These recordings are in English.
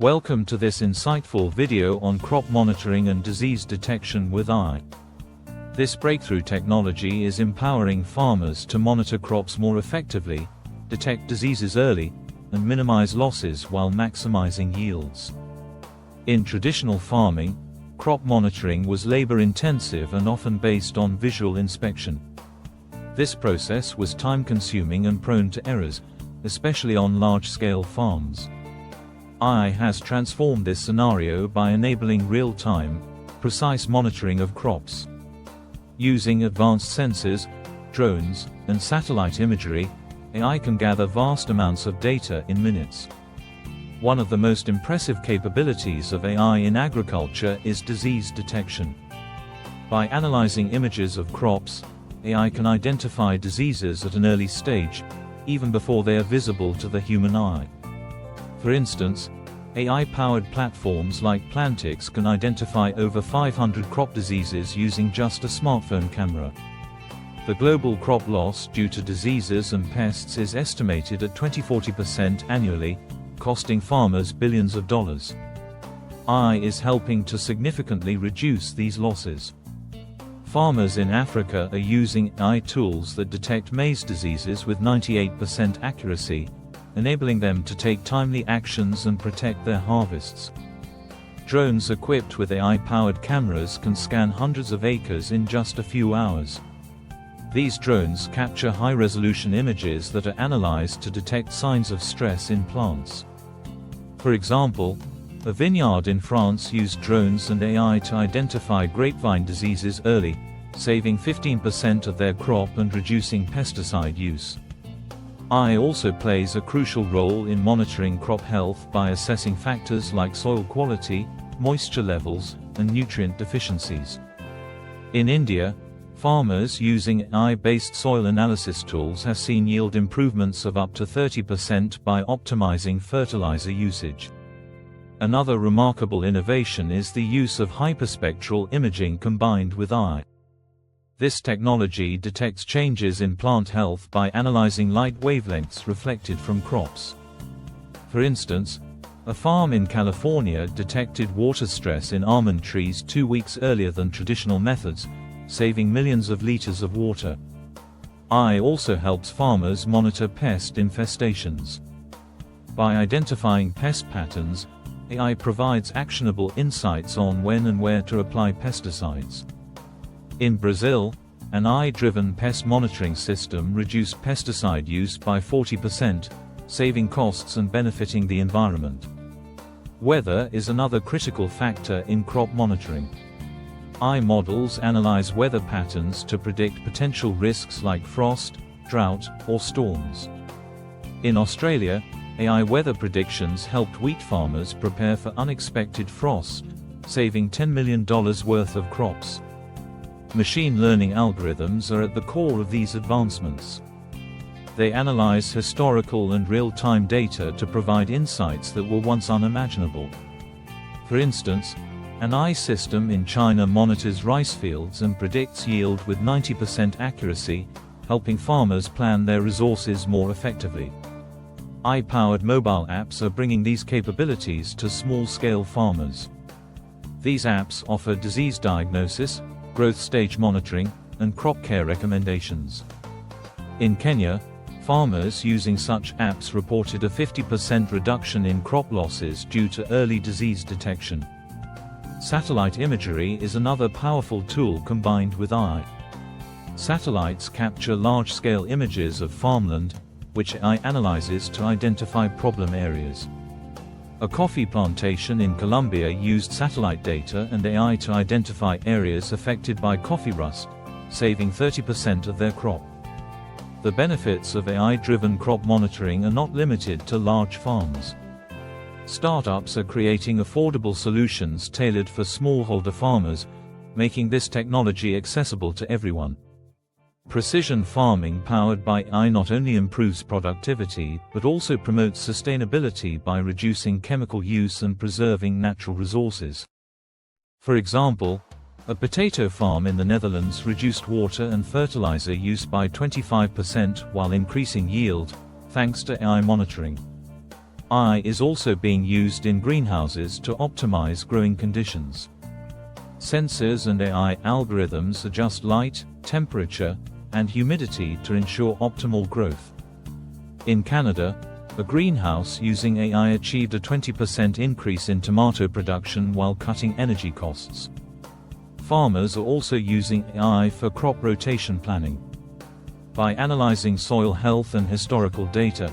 Welcome to this insightful video on crop monitoring and disease detection with AI. This breakthrough technology is empowering farmers to monitor crops more effectively, detect diseases early, and minimize losses while maximizing yields. In traditional farming, crop monitoring was labor-intensive and often based on visual inspection. This process was time-consuming and prone to errors, especially on large-scale farms. AI has transformed this scenario by enabling real-time, precise monitoring of crops. Using advanced sensors, drones, and satellite imagery, AI can gather vast amounts of data in minutes. One of the most impressive capabilities of AI in agriculture is disease detection. By analyzing images of crops, AI can identify diseases at an early stage, even before they are visible to the human eye. For instance, AI-powered platforms like Plantix can identify over 500 crop diseases using just a smartphone camera. The global crop loss due to diseases and pests is estimated at 20–40% annually, costing farmers billions of dollars. AI is helping to significantly reduce these losses. Farmers in Africa are using AI tools that detect maize diseases with 98% accuracy, enabling them to take timely actions and protect their harvests. Drones equipped with AI-powered cameras can scan hundreds of acres in just a few hours. These drones capture high-resolution images that are analyzed to detect signs of stress in plants. For example, a vineyard in France used drones and AI to identify grapevine diseases early, saving 15% of their crop and reducing pesticide use. AI also plays a crucial role in monitoring crop health by assessing factors like soil quality, moisture levels, and nutrient deficiencies. In India, farmers using AI-based soil analysis tools have seen yield improvements of up to 30% by optimizing fertilizer usage. Another remarkable innovation is the use of hyperspectral imaging combined with AI. This technology detects changes in plant health by analyzing light wavelengths reflected from crops. For instance, a farm in California detected water stress in almond trees 2 weeks earlier than traditional methods, saving millions of liters of water. AI also helps farmers monitor pest infestations. By identifying pest patterns, AI provides actionable insights on when and where to apply pesticides. In Brazil, an AI-driven pest monitoring system reduced pesticide use by 40%, saving costs and benefiting the environment. Weather is another critical factor in crop monitoring. AI models analyze weather patterns to predict potential risks like frost, drought, or storms. In Australia, AI weather predictions helped wheat farmers prepare for unexpected frost, saving $10 million worth of crops. Machine learning algorithms are at the core of these advancements. They analyze historical and real-time data to provide insights that were once unimaginable. For instance, an AI system in China monitors rice fields and predicts yield with 90% accuracy, helping farmers plan their resources more effectively. AI-powered mobile apps are bringing these capabilities to small-scale farmers. These apps offer disease diagnosis, growth stage monitoring, and crop care recommendations. In Kenya, farmers using such apps reported a 50% reduction in crop losses due to early disease detection. Satellite imagery is another powerful tool combined with AI. Satellites capture large-scale images of farmland, which AI analyzes to identify problem areas. A coffee plantation in Colombia used satellite data and AI to identify areas affected by coffee rust, saving 30% of their crop. The benefits of AI-driven crop monitoring are not limited to large farms. Startups are creating affordable solutions tailored for smallholder farmers, making this technology accessible to everyone. Precision farming powered by AI not only improves productivity but also promotes sustainability by reducing chemical use and preserving natural resources. For example, a potato farm in the Netherlands reduced water and fertilizer use by 25% while increasing yield, thanks to AI monitoring. AI is also being used in greenhouses to optimize growing conditions. Sensors and AI algorithms adjust light, temperature, and humidity to ensure optimal growth. In Canada, a greenhouse using AI achieved a 20% increase in tomato production while cutting energy costs. Farmers are also using AI for crop rotation planning. By analyzing soil health and historical data,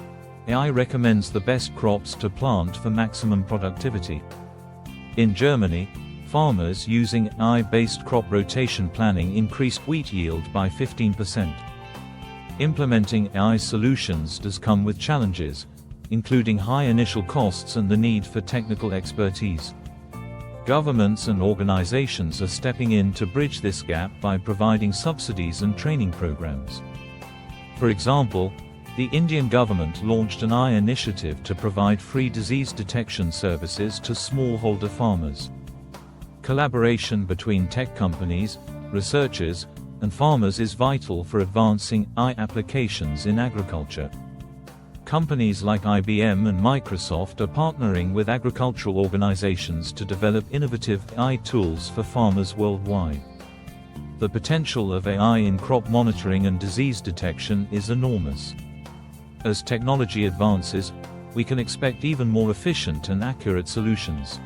AI recommends the best crops to plant for maximum productivity. In Germany, farmers using AI-based crop rotation planning increased wheat yield by 15%. Implementing AI solutions does come with challenges, including high initial costs and the need for technical expertise. Governments and organizations are stepping in to bridge this gap by providing subsidies and training programs. For example, the Indian government launched an AI initiative to provide free disease detection services to smallholder farmers. Collaboration between tech companies, researchers, and farmers is vital for advancing AI applications in agriculture. Companies like IBM and Microsoft are partnering with agricultural organizations to develop innovative AI tools for farmers worldwide. The potential of AI in crop monitoring and disease detection is enormous. As technology advances, we can expect even more efficient and accurate solutions.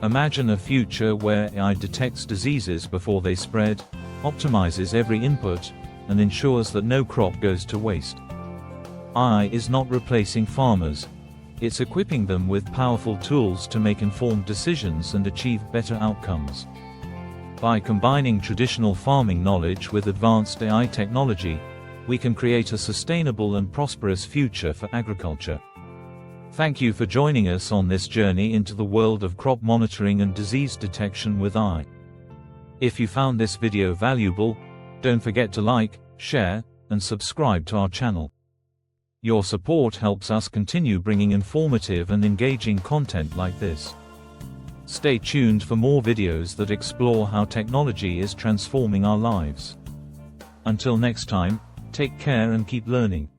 Imagine a future where AI detects diseases before they spread, optimizes every input, and ensures that no crop goes to waste. AI is not replacing farmers, it's equipping them with powerful tools to make informed decisions and achieve better outcomes. By combining traditional farming knowledge with advanced AI technology, we can create a sustainable and prosperous future for agriculture. Thank you for joining us on this journey into the world of crop monitoring and disease detection with AI. If you found this video valuable, don't forget to like, share, and subscribe to our channel. Your support helps us continue bringing informative and engaging content like this. Stay tuned for more videos that explore how technology is transforming our lives. Until next time, take care and keep learning.